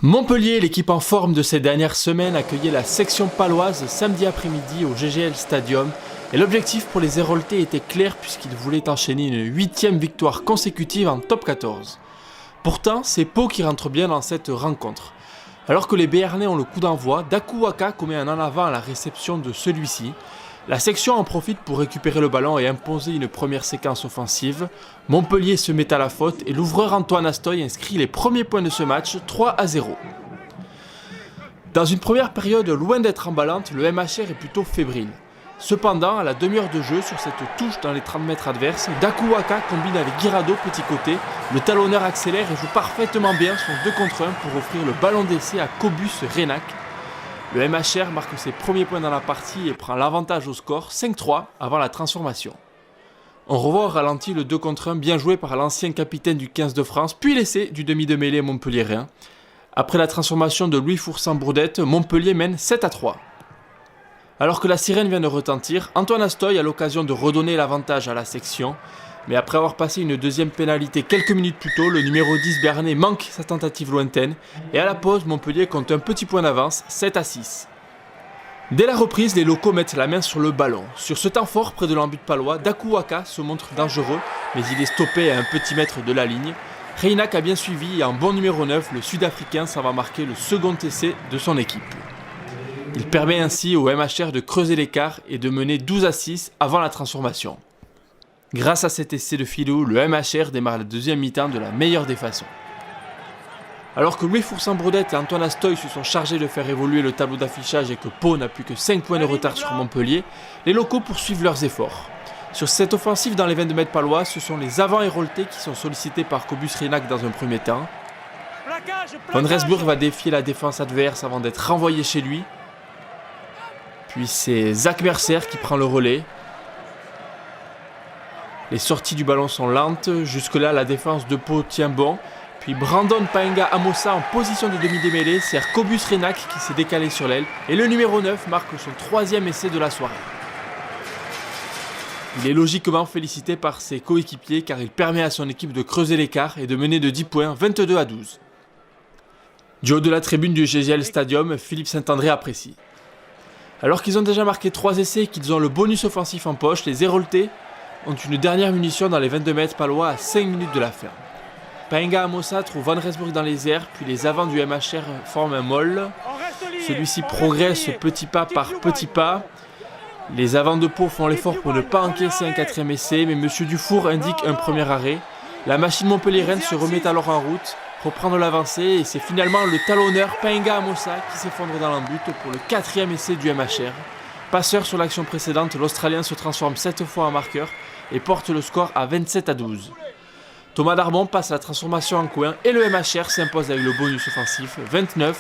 Montpellier, l'équipe en forme de ces dernières semaines, accueillait la section paloise samedi après-midi au GGL Stadium. Et l'objectif pour les Héroltais était clair puisqu'ils voulaient enchaîner une 8e victoire consécutive en top 14. Pourtant, c'est Pau qui rentre bien dans cette rencontre. Alors que les Béarnais ont le coup d'envoi, Daku Waka commet un en avant à la réception de celui-ci. La section en profite pour récupérer le ballon et imposer une première séquence offensive. Montpellier se met à la faute et l'ouvreur Antoine Astoy inscrit les premiers points de ce match, 3-0. Dans une première période loin d'être emballante, le MHR est plutôt fébrile. Cependant, à la demi-heure de jeu, sur cette touche dans les 30 mètres adverses, Daku Waka combine avec Guirado petit côté, le talonneur accélère et joue parfaitement bien son 2 contre 1 pour offrir le ballon d'essai à Cobus Renac. Le MHR marque ses premiers points dans la partie et prend l'avantage au score 5-3 avant la transformation. On revoit au ralenti le 2 contre 1 bien joué par l'ancien capitaine du 15 de France, puis l'essai du demi de mêlée montpelliérain. Après la transformation de Louis Fourcin-Bourdette, Montpellier mène 7-3. Alors que la sirène vient de retentir, Antoine Astoy a l'occasion de redonner l'avantage à la section. Mais après avoir passé une deuxième pénalité quelques minutes plus tôt, le numéro 10 Béarnais manque sa tentative lointaine. Et à la pause, Montpellier compte un petit point d'avance, 7-6. Dès la reprise, les locaux mettent la main sur le ballon. Sur ce temps fort, près de l'embut palois, Daku Waka se montre dangereux, mais il est stoppé à un petit mètre de la ligne. Reinac a bien suivi et en bon numéro 9, le Sud-Africain s'en va marquer le second essai de son équipe. Il permet ainsi au MHR de creuser l'écart et de mener 12-6 avant la transformation. Grâce à cet essai de Filou, le MHR démarre la deuxième mi-temps de la meilleure des façons. Alors que Louis Fourcin-Bourdette et Antoine Astoy se sont chargés de faire évoluer le tableau d'affichage et que Pau n'a plus que 5 points de retard sur Montpellier, les locaux poursuivent leurs efforts. Sur cette offensive dans les 22 mètres palois, ce sont les avants héroltais qui sont sollicités par Cobus Renac dans un premier temps. Van Resburg va défier la défense adverse avant d'être renvoyé chez lui. Puis c'est Zach Mercer qui prend le relais. Les sorties du ballon sont lentes, jusque-là la défense de Pau tient bon. Puis Brandon Paenga Amosa en position de demi-démêlée sert Cobus Renac qui s'est décalé sur l'aile. Et le numéro 9 marque son 3e essai de la soirée. Il est logiquement félicité par ses coéquipiers car il permet à son équipe de creuser l'écart et de mener de 10 points, 22-12. Du haut de la tribune du GGL Stadium, Philippe Saint-André apprécie. Alors qu'ils ont déjà marqué 3 essais et qu'ils ont le bonus offensif en poche, les Héroltais ont une dernière munition dans les 22 mètres palois à 5 minutes de la fin. Paenga Amosa trouve Van Resburg dans les airs, puis les avants du MHR forment un molle. Celui-ci progresse petit pas par petit pas. Les avants de Pau font l'effort pour ne pas encaisser un 4e essai, mais M. Dufour indique un premier arrêt. La machine montpelliéraine se remet alors en route, reprendre l'avancée, et c'est finalement le talonneur Paenga Amosa qui s'effondre dans l'embut pour le 4e essai du MHR. Passeur sur l'action précédente, l'Australien se transforme 7 fois en marqueur et porte le score à 27-12. Thomas Darbon passe la transformation en coin et le MHR s'impose avec le bonus offensif 29-12.